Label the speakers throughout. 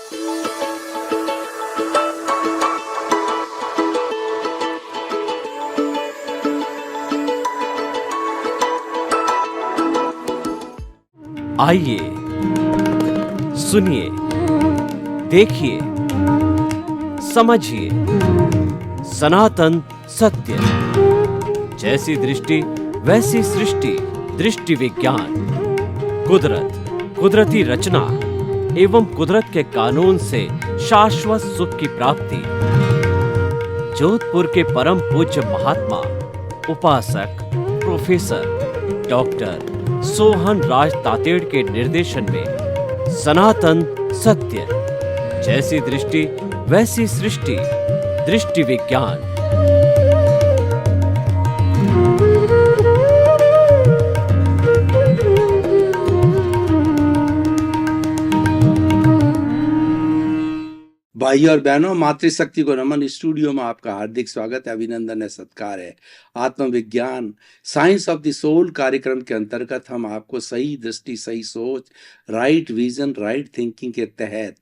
Speaker 1: आइए, सुनिए, देखिए, समझिए सनातन सत्य। जैसी दृष्टि वैसी सृष्टि, दृष्टि विज्ञान। कुदरत, कुदरती रचना एवं कुदरत के कानून से शाश्वत सुख की प्राप्ति। जोधपुर के परम पूज्य महात्मा उपासक प्रोफेसर डॉक्टर सोहन राज तातेड़ के निर्देशन में सनातन सत्य। जैसी दृष्टि वैसी सृष्टि, दृष्टि विज्ञान।
Speaker 2: भाई और बहनों, मातृशक्ति को नमन। स्टूडियो में आपका हार्दिक स्वागत है, अभिनंदन है, सत्कार है। आत्मविज्ञान साइंस ऑफ द सोल कार्यक्रम के अंतर्गत हम आपको सही दृष्टि, सही सोच, राइट विजन, राइट थिंकिंग के तहत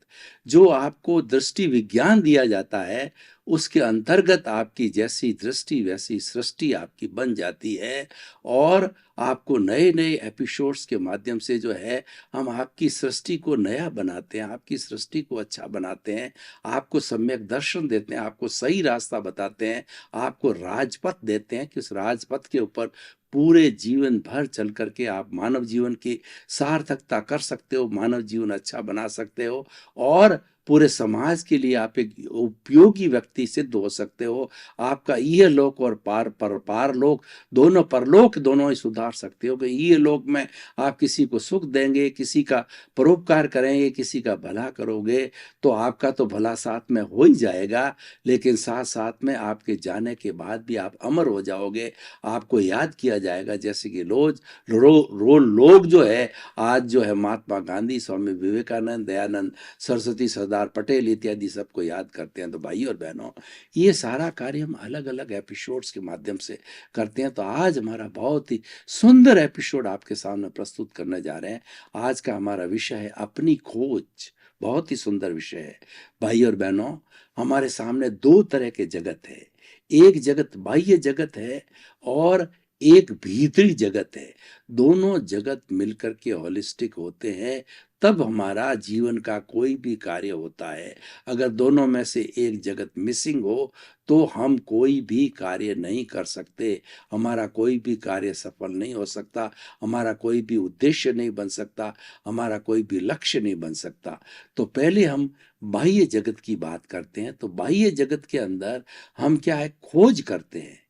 Speaker 2: जो आपको दृष्टि विज्ञान दिया जाता है, उसके अंतर्गत आपकी जैसी दृष्टि वैसी सृष्टि आपकी बन जाती है। और आपको नए नए एपिसोड्स के माध्यम से जो है हम आपकी सृष्टि को नया बनाते हैं, आपकी सृष्टि को अच्छा बनाते हैं, आपको सम्यक दर्शन देते हैं, आपको सही रास्ता बताते हैं, आपको राजपथ देते हैं कि उस राजपथ के ऊपर पूरे जीवन भर चल करके आप मानव जीवन की सार्थकता कर सकते हो, मानव जीवन अच्छा बना सकते हो और पूरे समाज के लिए आप एक उपयोगी व्यक्ति सिद्ध हो सकते हो। आपका ये लोक और पारलोक दोनों, परलोक दोनों ही सुधार सकते हो कि ये लोक में आप किसी को सुख देंगे, किसी का परोपकार करेंगे, किसी का भला करोगे तो आपका तो भला साथ में हो ही जाएगा, लेकिन साथ साथ में आपके जाने के बाद भी आप अमर हो जाओगे, आपको याद किया जाएगा। जैसे कि लोग जो है आज जो है महात्मा गांधी, स्वामी विवेकानंद, दयानंद सरस्वती, सरदार पटेल इत्यादि सबको याद करते हैं। तो भाई और बहनों, ये सारा कार्य हम अलग अलग एपिसोड्स के माध्यम से करते हैं। तो आज हमारा बहुत ही सुंदर एपिसोड आपके सामने प्रस्तुत करने जा रहे हैं। आज का हमारा विषय है अपनी खोज। बहुत ही सुंदर विषय है भाई और बहनों। हमारे सामने दो तरह के जगत है, एक जगत बाह्य जगत है और एक भीतरी जगत है। दोनों जगत मिलकर के होलिस्टिक होते हैं, तब हमारा जीवन का कोई भी कार्य होता है। अगर दोनों में से एक जगत मिसिंग हो तो हम कोई भी कार्य नहीं कर सकते, हमारा कोई भी कार्य सफल नहीं हो सकता, हमारा कोई भी उद्देश्य नहीं बन सकता, हमारा कोई भी लक्ष्य नहीं बन सकता। तो पहले हम बाह्य जगत की बात करते हैं। तो बाह्य जगत के अंदर हम क्या है, खोज करते हैं।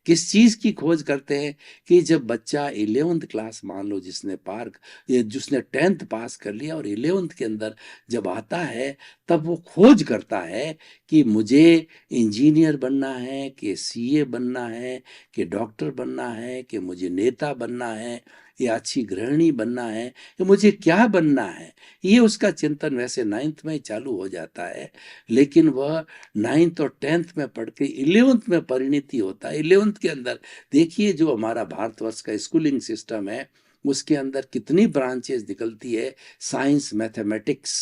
Speaker 2: किस चीज की खोज करते हैं कि जब बच्चा 11th क्लास, मान लो जिसने 10th पास कर लिया और 11th के अंदर जब आता है, तब वो खोज करता है कि मुझे इंजीनियर बनना है, कि सीए बनना है, कि डॉक्टर बनना है, कि मुझे नेता बनना है, या अच्छी गृहिणी बनना है, कि मुझे क्या बनना है। ये उसका चिंतन वैसे 9th में ही चालू हो जाता है, लेकिन वह 9th और 10th में पढ़ के 11th में परिणति होता है। 11th के अंदर देखिए, जो हमारा भारतवर्ष का स्कूलिंग सिस्टम है उसके अंदर कितनी ब्रांचेस निकलती है। साइंस मैथमेटिक्स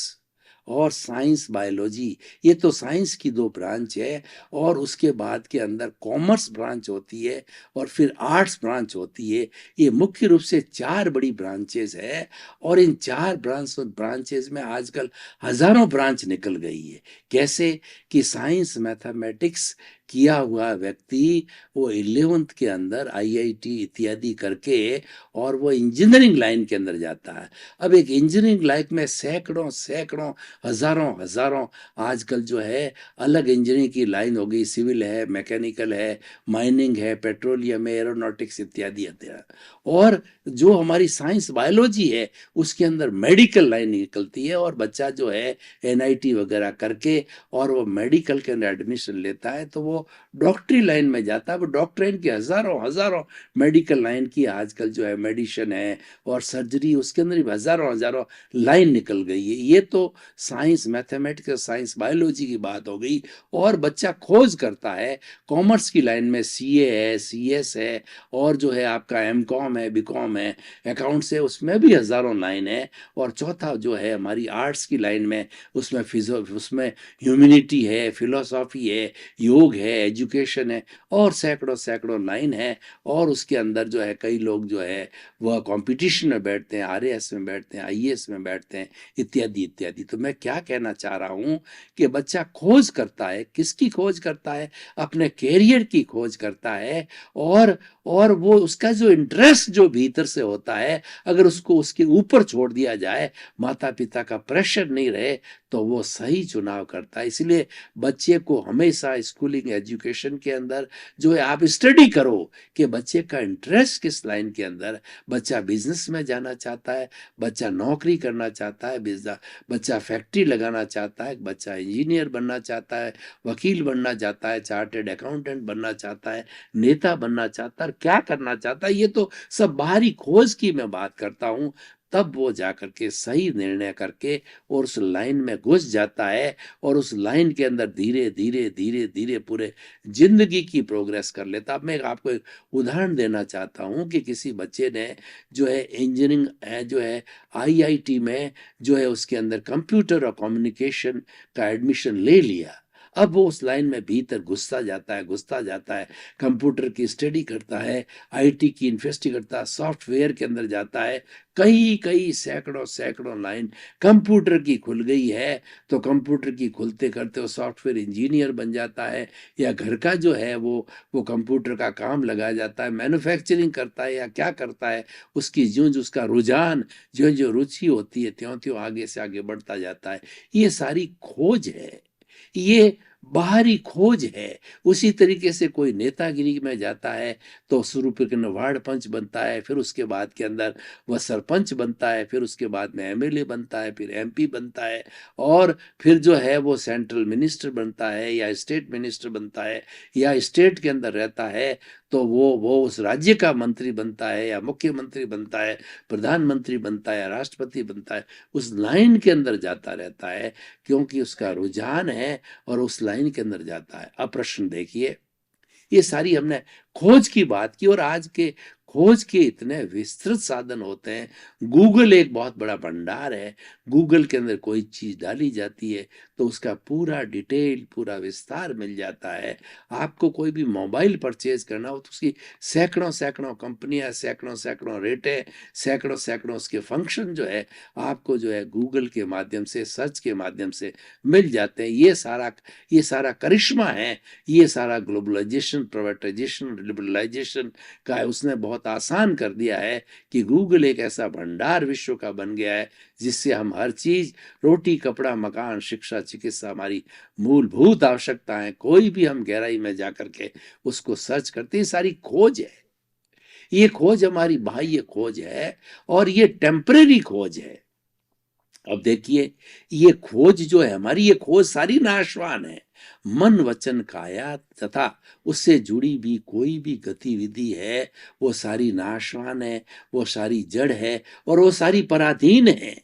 Speaker 2: और साइंस बायोलॉजी, ये तो साइंस की दो ब्रांच है। और उसके बाद के अंदर कॉमर्स ब्रांच होती है और फिर आर्ट्स ब्रांच होती है। ये मुख्य रूप से 4 बड़ी ब्रांचेस है और इन 4 ब्रांचेस में आजकल हजारों ब्रांच निकल गई है। कैसे कि साइंस मैथमेटिक्स किया हुआ व्यक्ति वो 11th के अंदर IIT इत्यादि करके और वो इंजीनियरिंग लाइन के अंदर जाता है। अब एक इंजीनियरिंग लाइन में सैकड़ों सैकड़ों हजारों आजकल जो है अलग इंजीनियरिंग की लाइन हो गई। सिविल है, मैकेनिकल है, माइनिंग है, पेट्रोलियम है, एरोनॉटिक्स इत्यादि इत्यादि। और जो हमारी साइंस बायोलॉजी है उसके अंदर मेडिकल लाइन निकलती है और बच्चा जो है NIT वगैरह करके और वो मेडिकल के अंदर एडमिशन लेता है, तो वो वो डॉक्टरी लाइन में जाता है। वो डॉक्टराइन की हजारों हजारों मेडिकल लाइन की आजकल जो है मेडिसिन है और सर्जरी, उसके अंदर भी हजारों हजारों लाइन निकल गई है। ये तो साइंस, मैथमेटिक्स, साइंस, बायोलॉजी की बात हो गई। और बच्चा खोज करता है कॉमर्स की लाइन में, सीए है, सीएस है, और जो है आपका एमकॉम है, बीकॉम है, अकाउंट्स है, उसमें भी हजारों लाइन है। और चौथा जो है हमारी आर्ट्स की लाइन में, उसमें उसमें ह्यूमैनिटी है, फिलोसॉफी है, योग है, एजुकेशन है, और सैकड़ों सैकड़ों लाइन है। और उसके अंदर जो है कई लोग जो है वह कंपटीशन में बैठते हैं, आरएएस में बैठते हैं, आईएएस में बैठते हैं, इत्यादि इत्यादि। तो मैं क्या कहना चाह रहा हूँ कि बच्चा खोज करता है, किसकी खोज करता है? अपने कैरियर की खोज करता है। और वो उसका जो इंटरेस्ट जो भीतर से होता है, अगर उसको उसके ऊपर छोड़ दिया जाए, माता पिता का प्रेशर नहीं रहे, तो वो सही चुनाव करता है। इसलिए बच्चे को हमेशा स्कूलिंग एजुकेशन के अंदर जो है आप स्टडी करो कि बच्चे का इंटरेस्ट किस लाइन के अंदर। बच्चा बिजनेस में जाना चाहता है, बच्चा नौकरी करना चाहता है, बच्चा फैक्ट्री लगाना चाहता है, बच्चा इंजीनियर बनना चाहता है, वकील बनना चाहता है, चार्टर्ड अकाउंटेंट बनना चाहता है, नेता बनना चाहता है, क्या करना चाहता है, ये तो सब बाहरी खोज की मैं बात करता हूँ। तब वो जाकर के सही निर्णय करके और उस लाइन में घुस जाता है, और उस लाइन के अंदर धीरे धीरे धीरे धीरे पूरे जिंदगी की प्रोग्रेस कर लेता। अब मैं आपको एक उदाहरण देना चाहता हूँ कि किसी बच्चे ने जो है इंजीनियरिंग जो है आईआईटी में जो है उसके अंदर कंप्यूटर और कम्युनिकेशन का एडमिशन ले लिया। अब वो उस लाइन में भीतर घुसता जाता है, कंप्यूटर की स्टडी करता है, आईटी की इन्वेस्टी करता है, सॉफ्टवेयर के अंदर जाता है, कई कई सैकड़ों सैकड़ों लाइन कंप्यूटर की खुल गई है। तो कंप्यूटर की खुलते करते वो सॉफ्टवेयर इंजीनियर बन जाता है, या घर का जो है वो कंप्यूटर का काम लगा जाता है, मैन्युफैक्चरिंग करता है, या क्या करता है। उसकी ज्यों ज्यों उसका रुझान, ज्यों ज्यों रुचि होती है, त्यों त्यों आगे से आगे बढ़ता जाता है। ये सारी खोज है, ये बाहरी खोज है। उसी तरीके से कोई नेतागिरी में जाता है तो शुरू में वार्ड पंच बनता है, फिर उसके बाद के अंदर वह सरपंच बनता है, फिर उसके बाद में एमएलए बनता है, फिर एमपी बनता है, और फिर जो है वो सेंट्रल मिनिस्टर बनता है, या स्टेट मिनिस्टर बनता है, या स्टेट के अंदर रहता है तो वो उस राज्य का मंत्री बनता है, या मुख्यमंत्री बनता है, प्रधानमंत्री बनता है, या राष्ट्रपति बनता है। उस लाइन के अंदर जाता रहता है क्योंकि उसका रुझान है, और उस लाइन के अंदर जाता है। अब प्रश्न देखिए, ये सारी हमने खोज की बात की, और आज के खोज के इतने विस्तृत साधन होते हैं। गूगल एक बहुत बड़ा भंडार है। गूगल के अंदर कोई चीज डाली जाती है तो उसका पूरा डिटेल, पूरा विस्तार मिल जाता है। आपको कोई भी मोबाइल परचेज करना हो तो उसकी सैकड़ों सैकड़ों कंपनियां, सैकड़ों सैकड़ों रेटें, सैकड़ों सैकड़ों उसके फंक्शन जो है आपको जो है गूगल के माध्यम से, सर्च के माध्यम से मिल जाते हैं। ये सारा करिश्मा है, ये सारा ग्लोबलाइजेशन, प्राइवेटाइजेशन, लिबरलाइजेशन का है। उसने बहुत आसान कर दिया है कि गूगल एक ऐसा भंडार विश्व का बन गया है जिससे हम हर चीज, रोटी, कपड़ा, मकान, शिक्षा, चिकित्सा, हमारी मूलभूत आवश्यकताएं, कोई भी हम गहराई में जाकर के उसको सर्च करते हैं। सारी खोज है, ये खोज हमारी बाह्य खोज है, और ये टेम्परेरी खोज है। अब देखिए, ये खोज जो है हमारी, ये खोज सारी नाशवान है। मन, वचन, काया तथा उससे जुड़ी भी कोई भी गतिविधि है, वो सारी नाशवान है, वो सारी जड़ है, और वो सारी पराधीन है।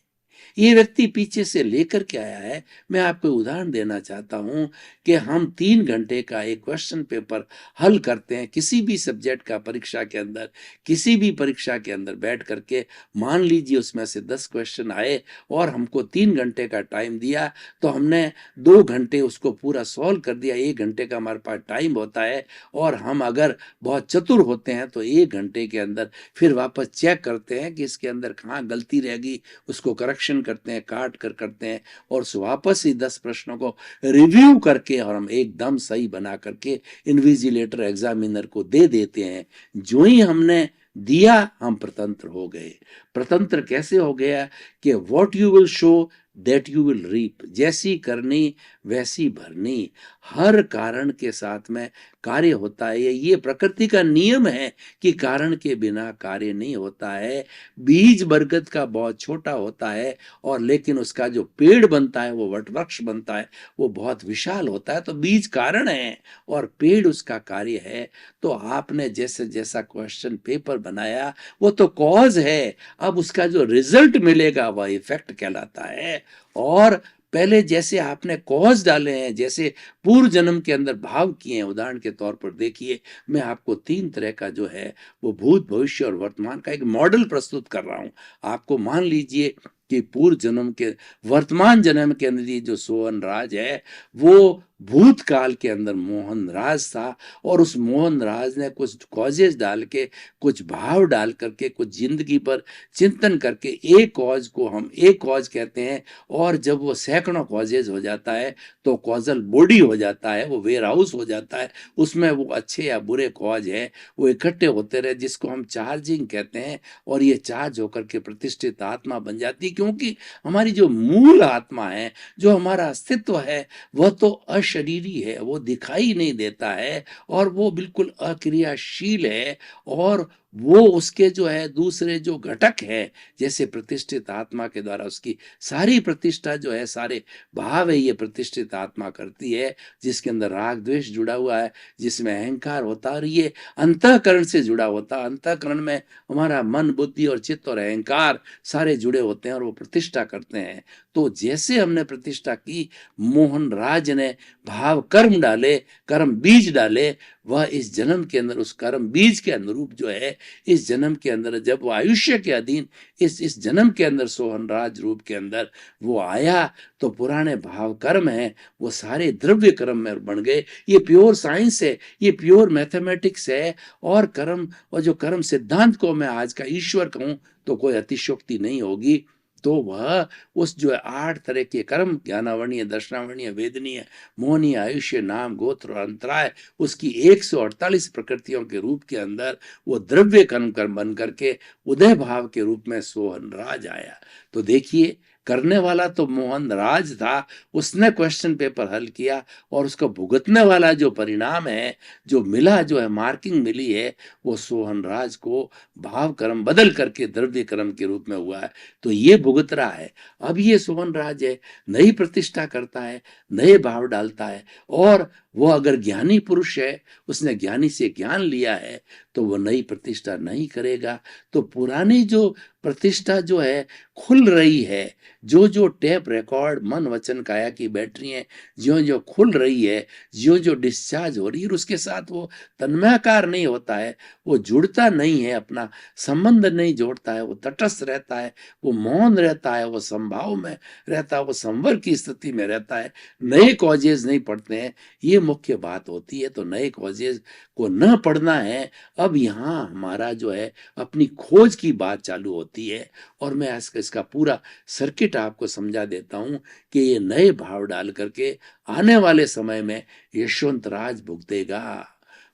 Speaker 2: ये व्यक्ति पीछे से लेकर के आया है। मैं आपको उदाहरण देना चाहता हूं कि हम 3 घंटे का एक क्वेश्चन पेपर हल करते हैं किसी भी सब्जेक्ट का, परीक्षा के अंदर, किसी भी परीक्षा के अंदर बैठ करके। मान लीजिए उसमें से 10 क्वेश्चन आए और हमको 3 घंटे का टाइम दिया, तो हमने 2 घंटे उसको पूरा सॉल्व कर दिया। 1 घंटे का हमारे पास टाइम होता है, और हम अगर बहुत चतुर होते हैं तो 1 घंटे के अंदर फिर वापस चेक करते हैं कि इसके अंदर कहाँ गलती रह गई, उसको करेक्शन करते हैं, काट कर करते हैं, और वापस ही 10 प्रश्नों को रिव्यू करके और हम एकदम सही बना करके इन्विजिलेटर, एग्जामिनर को दे देते हैं। जो ही हमने दिया, हम प्रतंत्र हो गए। प्रतंत्र कैसे हो गया कि what you will sow that you will reap, जैसी करनी वैसी भरनी। हर कारण के साथ में कार्य होता है। ये प्रकृति का नियम है कि कारण के बिना कार्य नहीं होता है। बीज बरगद का बहुत छोटा होता है और लेकिन उसका जो पेड़ बनता है, वो वटवृक्ष बनता है, वो बहुत विशाल होता है। तो बीज कारण है और पेड़ उसका कार्य है। तो आपने जैसे जैसा क्वेश्चन पेपर बनाया वो तो कॉज है, अब उसका जो रिजल्ट मिलेगा वह इफेक्ट कहलाता है। और पहले जैसे आपने कॉज डाले हैं, जैसे पूर्व जन्म के अंदर भाव किए हैं, उदाहरण के तौर पर देखिए, मैं आपको 3 तरह का जो है वो भूत, भविष्य और वर्तमान का एक मॉडल प्रस्तुत कर रहा हूं। आपको मान लीजिए कि पूर्व जन्म के, वर्तमान जन्म के अंदर ये जो सोहन राज है वो भूतकाल के अंदर मोहन राज था और उस मोहन राज ने कुछ कॉजेज डाल के, कुछ भाव डाल करके, कुछ जिंदगी पर चिंतन करके एक कॉज को हम एक कॉज कहते हैं। और जब वो सैकड़ों कॉजेज हो जाता है तो कॉजल बॉडी हो जाता है, वो वेयर हाउस हो जाता है, उसमें वो अच्छे या बुरे कॉज है वो इकट्ठे होते रहे, जिसको हम चार्जिंग कहते हैं। और ये चार्ज होकर के प्रतिष्ठित आत्मा बन जाती है, क्योंकि हमारी जो मूल आत्मा है, जो हमारा अस्तित्व है, वह तो अशरीरी है, वो दिखाई नहीं देता है और वो बिल्कुल अक्रियाशील है। और वो उसके जो है दूसरे जो घटक है, जैसे प्रतिष्ठित आत्मा के द्वारा उसकी सारी प्रतिष्ठा जो है, सारे भाव है, ये प्रतिष्ठित आत्मा करती है, जिसके अंदर राग द्वेष जुड़ा हुआ है, जिसमें अहंकार होता है और ये अंतःकरण से जुड़ा होता है। अंतःकरण में हमारा मन, बुद्धि और चित्त और अहंकार सारे जुड़े होते हैं और वो प्रतिष्ठा करते हैं। तो जैसे हमने प्रतिष्ठा की, मोहन राज ने भाव कर्म डाले, कर्म बीज डाले, वह इस जन्म के अंदर उस कर्म बीज के अनुरूप जो है, इस जन्म के अंदर जब वो आयुष्य के अधीन इस जन्म के अंदर सोहन राज रूप के अंदर वो आया, तो पुराने भाव कर्म है वो सारे द्रव्य कर्म में बन गए। ये प्योर साइंस है, ये प्योर मैथमेटिक्स है। और कर्म, और जो कर्म सिद्धांत को मैं आज का ईश्वर कहूं तो कोई अतिशयोक्ति नहीं होगी। तो वह उस जो 8 तरह के कर्म, ज्ञानावर्णीय, दर्शनावर्णीय, वेदनीय, मोहनीय, आयुष्य, नाम, गोत्र और अंतराय, उसकी 148 प्रकृतियों के रूप के अंदर वो द्रव्य कर्म बन करके उदय भाव के रूप में सोहन राज आया। तो देखिए, करने वाला तो मोहन राज था, उसने क्वेश्चन पेपर हल किया और उसको भुगतने वाला जो परिणाम है, जो मिला, जो है मार्किंग मिली है, वो सोहन राज को भाव कर्म बदल करके द्रव्य कर्म के रूप में हुआ है। तो ये भुगत रहा है। अब ये सोहन राज है, नई प्रतिष्ठा करता है, नए भाव डालता है। और वो अगर ज्ञानी पुरुष है, उसने ज्ञानी से ज्ञान लिया है, तो वो नई प्रतिष्ठा नहीं करेगा। तो पुरानी जो प्रतिष्ठा जो है खुल रही है, जो जो टेप रिकॉर्ड, मन वचन काया की बैटरी है, ज्यो ज्यो खुल रही है, ज्यो जो डिस्चार्ज हो रही है, उसके साथ वो तन्मयाकार नहीं होता है, वो जुड़ता नहीं है, अपना संबंध नहीं जोड़ता है, वो तटस्थ रहता है, वो मौन रहता है, वो संभाव में रहता है, वो संवर की स्थिति में रहता है, नए कॉजेज नहीं पढ़ते हैं। ये मुख्य बात होती है। तो नए कॉजेज को न पढ़ना है। अब यहाँ हमारा जो है अपनी खोज की बात चालू होती है और मैं इसका पूरा सर्किट आपको समझा देता हूँ कि ये नए भाव डाल करके आने वाले समय में यशवंत राज भुगतेगा।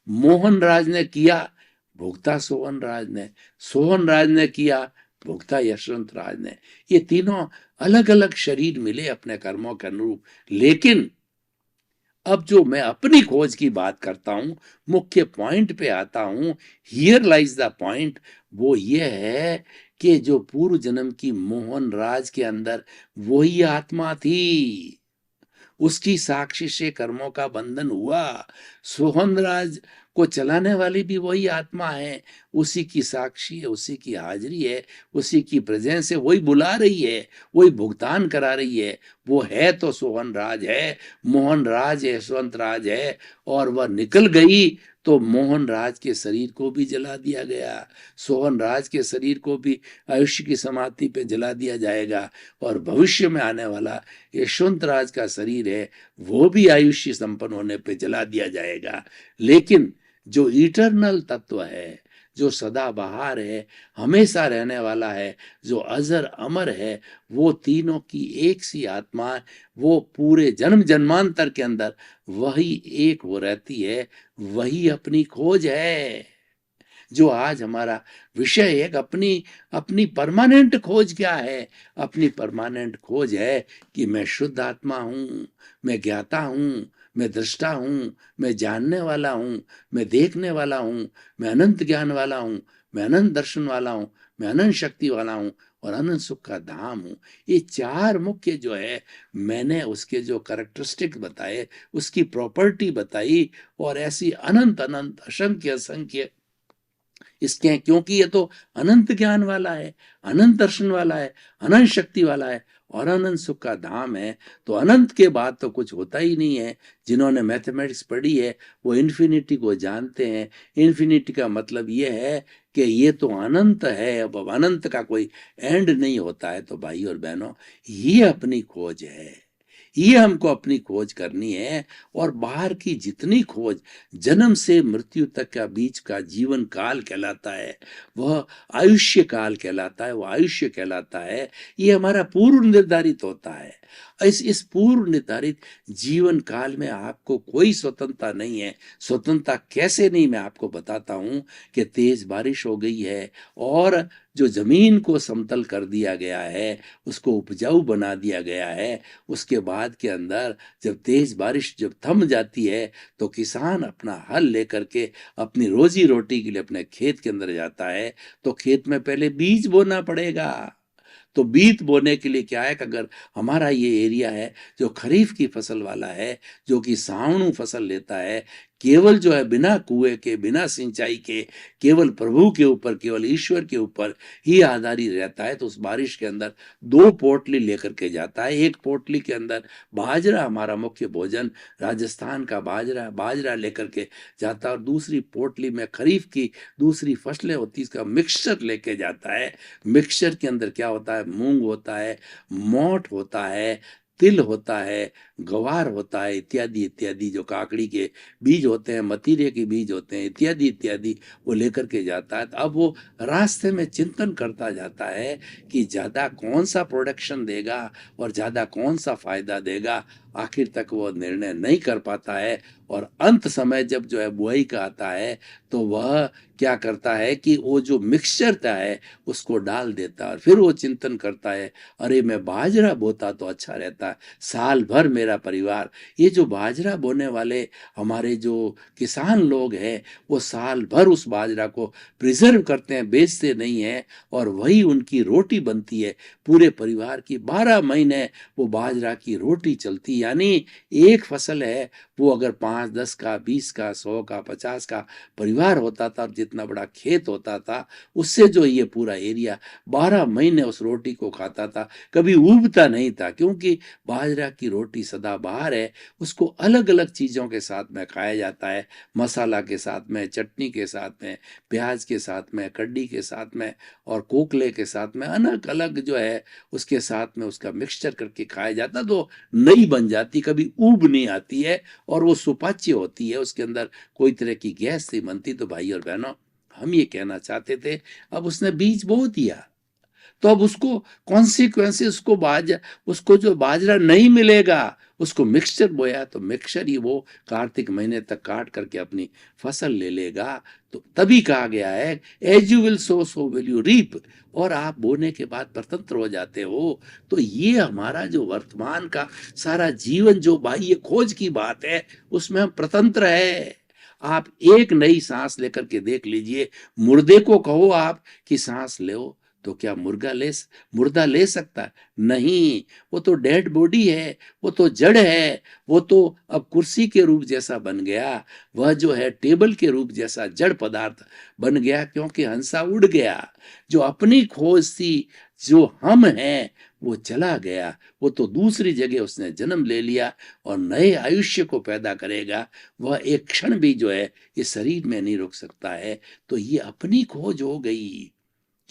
Speaker 2: मोहन राज ने किया, भुगता सोहन राज ने, सोहन राज ने किया, भुगता यशवंत राज ने। ये तीनों अलग अलग शरीर मिले अपने कर्मों के अनुरूप। लेकिन अब जो मैं अपनी खोज की बात करता हूं, मुख्य पॉइंट पे आता हूं, हियर लाइज द पॉइंट, वो ये है कि जो पूर्व जन्म की मोहन राज के अंदर वही आत्मा थी, उसकी साक्षी से कर्मों का बंधन हुआ। सोहन राज को चलाने वाली भी वही आत्मा है, उसी की साक्षी है, उसी की हाजिरी है, उसी की प्रेजेंस है, वही बुला रही है, वही भुगतान करा रही है। वो है तो सोहन राज है, मोहन राज है, यशवंत राज है। और वह निकल गई तो मोहन राज के शरीर को भी जला दिया गया, सोहन राज के शरीर को भी आयुष्य की समाप्ति पे जला दिया जाएगा। और भविष्य में आने वाला यशवंत राज का शरीर है, वो भी आयुष्य संपन्न होने पे जला दिया जाएगा। लेकिन जो इटर्नल तत्व है, जो सदाबहार है, हमेशा रहने वाला है, जो अजर अमर है, वो तीनों की एक सी आत्मा, वो पूरे जन्म जन्मांतर के अंदर वही एक वो रहती है। वही अपनी खोज है, जो आज हमारा विषय है। अपनी अपनी परमानेंट खोज क्या है? अपनी परमानेंट खोज है कि मैं शुद्ध आत्मा हूं, मैं ज्ञाता हूं, मैं दृष्टा हूँ, मैं जानने वाला हूँ, मैं देखने वाला हूँ, मैं अनंत ज्ञान वाला हूँ, मैं अनंत दर्शन वाला हूँ, मैं अनंत शक्ति वाला हूँ और अनंत सुख का धाम हूँ। ये चार मुख्य जो है, मैंने उसके जो कैरेक्टरिस्टिक बताए, उसकी प्रॉपर्टी बताई, और ऐसी अनंत अनंत असंख्य असंख्य इसके हैं, क्योंकि ये तो अनंत ज्ञान वाला है, अनंत दर्शन वाला है, अनंत शक्ति वाला है और अनंत सुख का धाम है। तो अनंत के बाद तो कुछ होता ही नहीं है। जिन्होंने मैथमेटिक्स पढ़ी है वो इन्फिनिटी को जानते हैं। इन्फिनिटी का मतलब ये है कि ये तो अनंत है, अब अनंत का कोई एंड नहीं होता है। तो भाई और बहनों, ये अपनी खोज है, ये हमको अपनी खोज करनी है। और बाहर की जितनी खोज जन्म से मृत्यु तक का बीच का जीवन काल कहलाता है, वह आयुष्य काल कहलाता है, वह आयुष्य कहलाता है। ये हमारा पूर्व निर्धारित होता है। इस पूर्व निर्धारित जीवन काल में आपको कोई स्वतंत्रता नहीं है। स्वतंत्रता कैसे नहीं, मैं आपको बताता हूं कि तेज बारिश हो गई है और जो जमीन को समतल कर दिया गया है, उसको उपजाऊ बना दिया गया है। उसके बाद के अंदर जब तेज बारिश जब थम जाती है तो किसान अपना हल लेकर के अपनी रोजी रोटी के लिए अपने खेत के अंदर जाता है। तो खेत में पहले बीज बोना पड़ेगा। तो बीज बोने के लिए क्या है कि अगर हमारा ये एरिया है जो खरीफ की फसल वाला है, जो कि सावणु फसल लेता है, केवल जो है बिना कुएं के, बिना सिंचाई के, केवल प्रभु के ऊपर, केवल ईश्वर के ऊपर ही आधारित रहता है, तो उस बारिश के अंदर दो पोटली लेकर के जाता है। एक पोटली के अंदर बाजरा, हमारा मुख्य भोजन राजस्थान का बाजरा, बाजरा लेकर के जाता है, और दूसरी पोटली में खरीफ की दूसरी फसलें होती, इसका मिक्सचर लेके जाता है। मिक्सचर के अंदर क्या होता है, मूंग होता है, मोठ होता है, तिल होता है, गवार होता है, इत्यादि इत्यादि, जो काकड़ी के बीज होते हैं, मतीरे के बीज होते हैं, इत्यादि इत्यादि वो लेकर के जाता है। तो अब वो रास्ते में चिंतन करता जाता है कि ज़्यादा कौन सा प्रोडक्शन देगा और ज़्यादा कौन सा फायदा देगा। आखिर तक वो निर्णय नहीं कर पाता है, और अंत समय जब जो है बुआई का आता है तो वह क्या करता है कि वो जो मिक्सचर था है उसको डाल देता है, और फिर वो चिंतन करता है, अरे मैं बाजरा बोता तो अच्छा रहता, साल भर मेरा परिवार। ये जो बाजरा बोने वाले हमारे जो किसान लोग हैं, वो साल भर उस बाजरा को प्रिजर्व करते हैं, बेचते नहीं हैं, और वही उनकी रोटी बनती है पूरे परिवार की। 12 महीने वो बाजरा की रोटी चलती। यानी एक फसल है, वो अगर 5, 10 का, 20 का, 100 का, 50 का परिवार होता था, जितना बड़ा खेत होता था, उससे जो ये पूरा एरिया 12 महीने उस रोटी को खाता था, कभी उबता नहीं था, क्योंकि बाजरा की रोटी सदाबहार है। उसको अलग अलग चीज़ों के साथ में खाया जाता है, मसाला के साथ में, चटनी के साथ में, प्याज के साथ में, कड्डी के साथ में और कोकले के साथ में, अलग अलग जो है उसके साथ में उसका मिक्सचर करके खाया जाता। तो नई बन जाती, कभी ऊब नहीं आती है, और वो सुपाच्य होती है, उसके अंदर कोई तरह की गैस नहीं बनती। तो भाई और बहनों, हम ये कहना चाहते थे, अब उसने बीज बो दिया, तो अब उसको कॉन्सिक्वेंसेस, उसको जो बाजरा नहीं मिलेगा, उसको मिक्सचर बोया, तो मिक्सचर ही वो कार्तिक महीने तक काट करके अपनी फसल ले लेगा। तो तभी कहा गया है, as you will sow so will you reap, और आप बोने के बाद स्वतंत्र हो जाते हो। तो ये हमारा जो वर्तमान का सारा जीवन, जो बाह्य खोज की बात है, उसमें हम स्वतंत्र है। आप एक नई सांस लेकर के देख लीजिए, मुर्दे को कहो आप कि सांस लो, तो क्या मुर्दा ले सकता है? नहीं, वो तो डेड बॉडी है, वो तो जड़ है, वो तो अब कुर्सी के रूप जैसा बन गया, वह जो है टेबल के रूप जैसा जड़ पदार्थ बन गया, क्योंकि हंसा उड़ गया। जो अपनी खोज थी, जो हम हैं, वो चला गया, वो तो दूसरी जगह उसने जन्म ले लिया और नए आयुष्य को पैदा करेगा। वह एक क्षण भी जो है इस शरीर में नहीं रुक सकता है। तो ये अपनी खोज हो गई,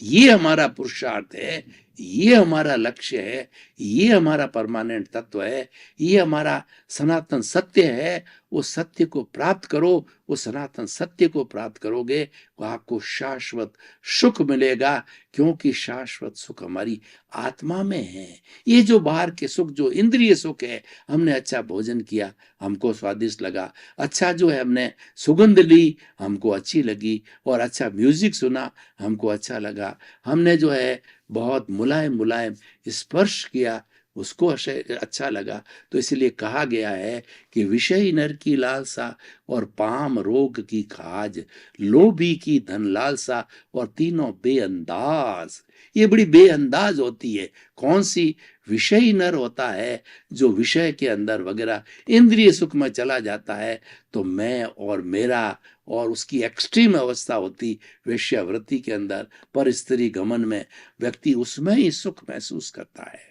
Speaker 2: ये हमारा पुरुषार्थ है, ये हमारा लक्ष्य है, ये हमारा परमानेंट तत्व है, ये हमारा सनातन सत्य है। वो सत्य को प्राप्त करो, वो सनातन सत्य को प्राप्त करोगे, वो आपको शाश्वत सुख मिलेगा, क्योंकि शाश्वत सुख हमारी आत्मा में है। ये जो बाहर के सुख, जो इंद्रिय सुख है, हमने अच्छा भोजन किया, हमको स्वादिष्ट लगा, अच्छा जो है हमने सुगंध ली, हमको अच्छी लगी, और अच्छा म्यूजिक सुना, हमको अच्छा लगा, हमने जो है बहुत मुलायम मुलायम स्पर्श किया, उसको अच्छा लगा। तो इसलिए कहा गया है कि विषय नर की लालसा और पाम रोग की खाज, लोभी की धन लालसा और तीनों बेअंदाज। ये बड़ी बेअंदाज होती है। कौन सी? विषय नर होता है जो विषय के अंदर वगैरह इंद्रिय सुख में चला जाता है, तो मैं और मेरा, और उसकी एक्सट्रीम अवस्था होती वेश्यावृत्ति के अंदर, पर स्त्री गमन में व्यक्ति उसमें ही सुख महसूस करता है।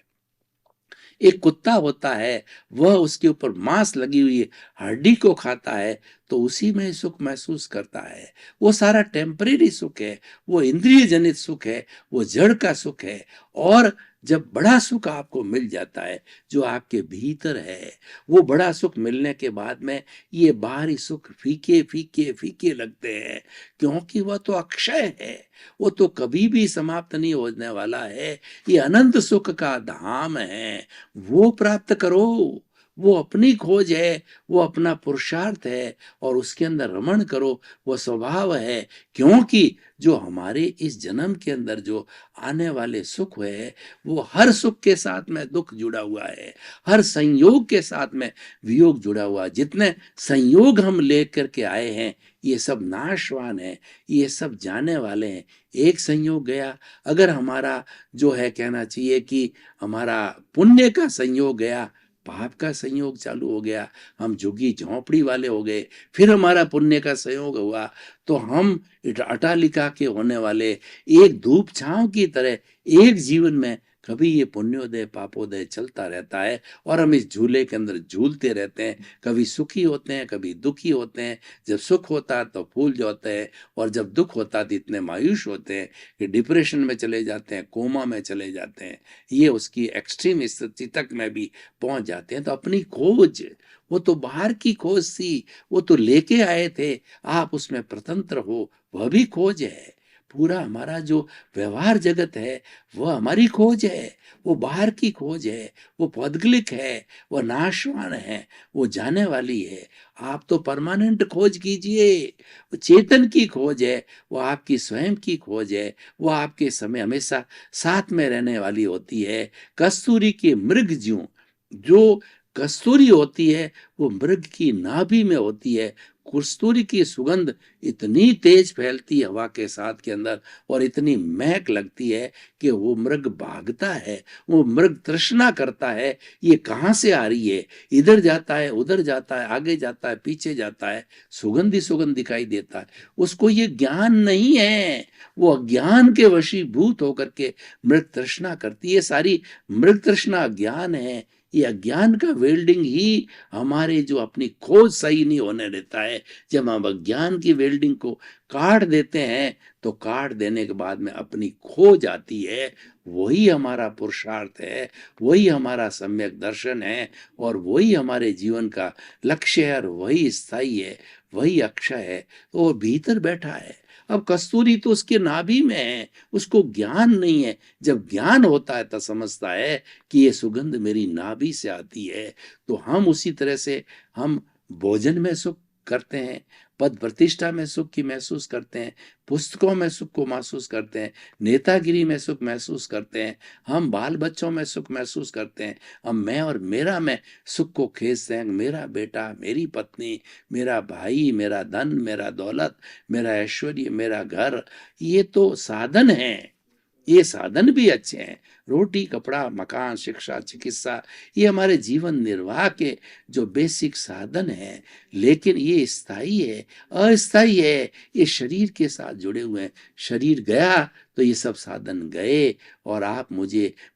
Speaker 2: एक कुत्ता होता है, वह उसके ऊपर मांस लगी हुई हड्डी को खाता है तो उसी में सुख महसूस करता है। वो सारा टेम्परेरी सुख है, वो इंद्रिय जनित सुख है, वो जड़ का सुख है। और जब बड़ा सुख आपको मिल जाता है जो आपके भीतर है, वो बड़ा सुख मिलने के बाद में ये बाहरी सुख फीके फीके फीके लगते हैं, क्योंकि वह तो अक्षय है, वो तो कभी भी समाप्त नहीं होने वाला है। ये अनंत सुख का धाम है, वो प्राप्त करो। वो अपनी खोज है, वो अपना पुरुषार्थ है, और उसके अंदर रमण करो, वो स्वभाव है। क्योंकि जो हमारे इस जन्म के अंदर जो आने वाले सुख है, वो हर सुख के साथ में दुख जुड़ा हुआ है, हर संयोग के साथ में वियोग जुड़ा हुआ है। जितने संयोग हम लेकर के आए हैं, ये सब नाशवान है, ये सब जाने वाले हैं। एक संयोग गया, अगर हमारा जो है कहना चाहिए कि हमारा पुण्य का संयोग गया, पाप का संयोग चालू हो गया, हम झुग्गी झोंपड़ी वाले हो गए। फिर हमारा पुण्य का संयोग हुआ तो हम अटालिका के होने वाले एक धूप छांव की तरह एक जीवन में कभी ये पुण्योदय पापोदय चलता रहता है, और हम इस झूले के अंदर झूलते रहते हैं। कभी सुखी होते हैं, कभी दुखी होते हैं। जब सुख होता है तो फूल जाते हैं, और जब दुख होता है तो इतने मायूस होते हैं कि डिप्रेशन में चले जाते हैं, कोमा में चले जाते हैं। ये उसकी एक्सट्रीम स्थिति तक में भी पहुंच जाते हैं। तो अपनी खोज, वो तो बाहर की खोज थी, वो तो लेके आए थे, आप उसमें स्वतंत्र हो, वह भी खोज है। पूरा हमारा जो व्यवहार जगत है वह हमारी खोज है, वो बाहर की खोज है, वो पौद्गलिक है, वो नाशवान है, वो जाने वाली है। आप तो परमानेंट खोज कीजिए, वो चेतन की खोज है, वो आपकी स्वयं की खोज है, वो आपके समय हमेशा साथ में रहने वाली होती है। कस्तूरी के मृग ज्यों, जो कस्तूरी होती है वो मृग की नाभि में होती है। कस्तूरी की सुगंध इतनी तेज फैलती है हवा के साथ के अंदर, और इतनी महक लगती है कि वो मृग भागता है, वो मृग तृष्णा करता है, ये कहाँ से आ रही है। इधर जाता है, उधर जाता है, आगे जाता है, पीछे जाता है, सुगंध ही सुगंध दिखाई देता है। उसको ये ज्ञान नहीं है, वो अज्ञान के वशीभूत होकर के मृग तृष्णा करती है। सारी मृग तृष्णा अज्ञान है। ये अज्ञान का वेल्डिंग ही हमारे जो अपनी खोज सही नहीं होने देता है। जब हम अज्ञान की वेल्डिंग को काट देते हैं तो काट देने के बाद में अपनी खोज आती है, वही हमारा पुरुषार्थ है, वही हमारा सम्यक दर्शन है, और वही हमारे जीवन का लक्ष्य है, और वही स्थायी है, वही अक्षय है। तो वो भीतर बैठा है। अब कस्तूरी तो उसके नाभि में है, उसको ज्ञान नहीं है। जब ज्ञान होता है तो समझता है कि ये सुगंध मेरी नाभि से आती है। तो हम उसी तरह से हम भोजन में सुख करते हैं, पद प्रतिष्ठा में सुख की महसूस करते हैं, पुस्तकों में सुख को महसूस करते हैं, नेतागिरी में सुख महसूस करते हैं, हम बाल बच्चों में सुख महसूस करते हैं, हम मैं और मेरा में सुख को खींचते हैं। मेरा बेटा, मेरी पत्नी, मेरा भाई, मेरा धन, मेरा दौलत, मेरा ऐश्वर्य, मेरा घर, ये तो साधन है। ये साधन भी अच्छे हैं, रोटी, कपड़ा, मकान, शिक्षा, चिकित्सा, ये हमारे जीवन निर्वाह के जो बेसिक साधन हैं। लेकिन ये स्थायी है, अस्थायी है, ये शरीर के साथ जुड़े हुए हैं। शरीर गया तो ये सब साधन गए। और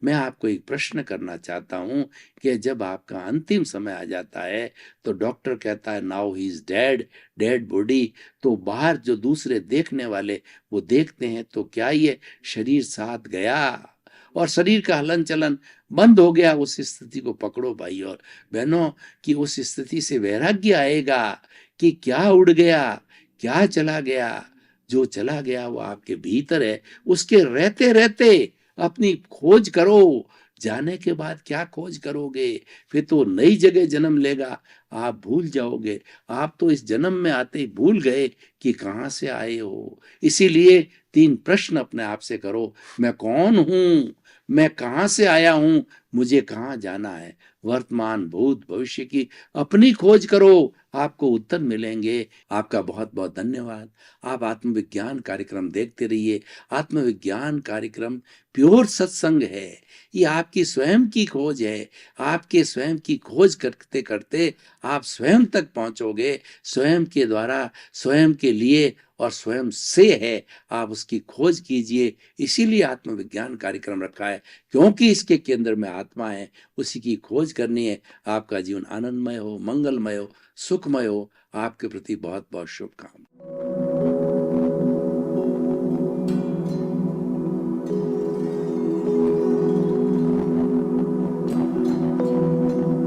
Speaker 2: मैं आपको एक प्रश्न करना चाहता हूं कि जब आपका अंतिम समय आ जाता है तो डॉक्टर कहता है now he is dead, dead body, तो बाहर जो दूसरे देखने वाले वो देखते हैं तो क्या ये शरीर साथ गया और शरीर का हलन चलन बंद हो गया। उस स्थिति को पकड़ो भाई और बहनों, कि उस स्थिति से वैराग्य आएगा कि क्या उड़ गया, क्या चला गया। जो चला गया वो आपके भीतर है। उसके रहते रहते अपनी खोज करो। जाने के बाद क्या खोज करोगे? फिर तो नई जगह जन्म लेगा, आप भूल जाओगे। आप तो इस जन्म में आते ही भूल गए कि कहाँ से आए हो। इसीलिए 3 प्रश्न अपने आप से करो। मैं कौन हूं? मैं कहाँ से आया हूं? मुझे कहाँ जाना है, वर्तमान भूत भविष्य की अपनी खोज करो, आपको उत्तर मिलेंगे। आपका बहुत बहुत धन्यवाद। आप आत्मविज्ञान कार्यक्रम देखते रहिए। आत्मविज्ञान कार्यक्रम प्योर सत्संग है। ये आपकी स्वयं की खोज है। आपके स्वयं की खोज करते करते आप स्वयं तक पहुंचोगे। स्वयं के द्वारा, स्वयं के लिए और स्वयं से है, आप उसकी खोज कीजिए। इसीलिए आत्मविज्ञान कार्यक्रम रखा है, क्योंकि इसके केंद्र में आत्मा है, उसी की खोज करनी है। आपका जीवन आनंदमय हो, मंगलमय हो, सुखमय हो। आपके प्रति बहुत बहुत शुभकामनाएं।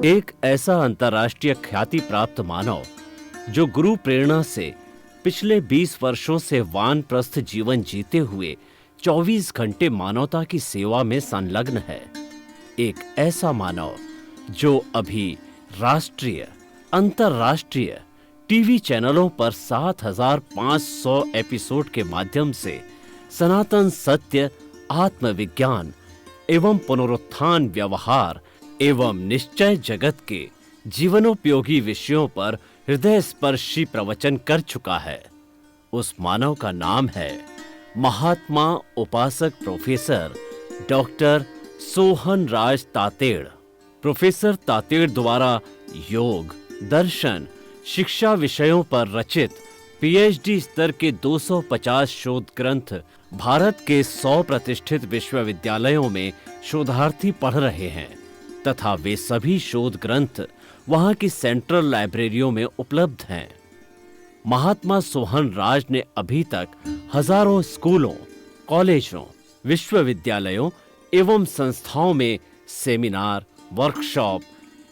Speaker 1: एक ऐसा अंतर्राष्ट्रीय ख्याति प्राप्त मानव जो गुरु प्रेरणा से पिछले 20 वर्षों से वानप्रस्थ जीवन जीते हुए 24 घंटे मानवता की सेवा में संलग्न है। एक ऐसा मानव जो अभी राष्ट्रीय, अंतर्राष्ट्रीय टीवी चैनलों पर 7,500 एपिसोड के माध्यम से सनातन सत्य, आत्मविज्ञान एवं पुनरुत्थान, व्यवहार एवं निश्चय जगत के जीवनोपयोगी विषयों पर हृदय स्पर्शी प्रवचन कर चुका है। उस मानव का नाम है महात्मा उपासक प्रोफेसर डॉक्टर सोहन राज तातेड़। प्रोफेसर तातेड़ द्वारा योग, दर्शन, शिक्षा विषयों पर रचित पीएचडी स्तर के 250 शोध ग्रंथ भारत के 100 प्रतिष्ठित विश्वविद्यालयों में शोधार्थी पढ़ रहे हैं तथा वे सभी शोध ग्रंथ वहां की सेंट्रल लाइब्रेरियों में उपलब्ध हैं। महात्मा सोहन राज ने अभी तक हजारों स्कूलों, कॉलेजों, विश्वविद्यालयों एवं संस्थाओं में सेमिनार, वर्कशॉप,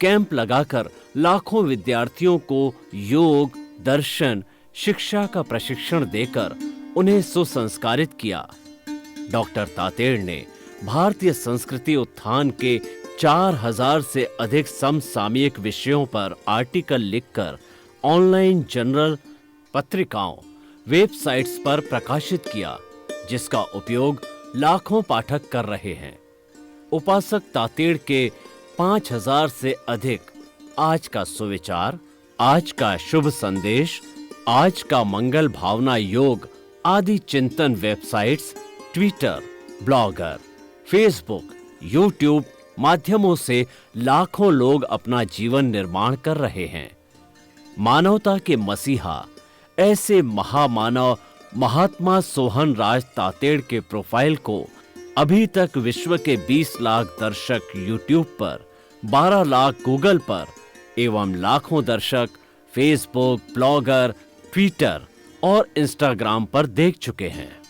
Speaker 1: कैंप लगाकर लाखों विद्यार्थियों को योग, दर्शन, शिक्षा का प्रशिक्षण देकर उन्हें सुसंस्कारित किया। डॉक्टर तातेड़ ने भारतीय संस्कृति उत्थान के 4000 से अधिक समसामयिक विषयों पर आर्टिकल लिखकर ऑनलाइन जर्नल, पत्रिकाओं, वेबसाइट्स पर प्रकाशित किया, जिसका उपयोग लाखों पाठक कर रहे हैं। उपासक तातेड़ के 5000 से अधिक आज का सुविचार, आज का शुभ संदेश, आज का मंगल भावना योग आदि चिंतन websites, Twitter, blogger, Facebook, YouTube माध्यमों से लाखों लोग अपना जीवन निर्माण कर रहे हैं। मानवता के मसीहा ऐसे महामानव महात्मा सोहन राज तातेड़ के प्रोफाइल को अभी तक विश्व के 20 लाख दर्शक यूट्यूब पर, 12 लाख गूगल पर एवं लाखों दर्शक फेसबुक, ब्लॉगर, ट्विटर और इंस्टाग्राम पर देख चुके हैं।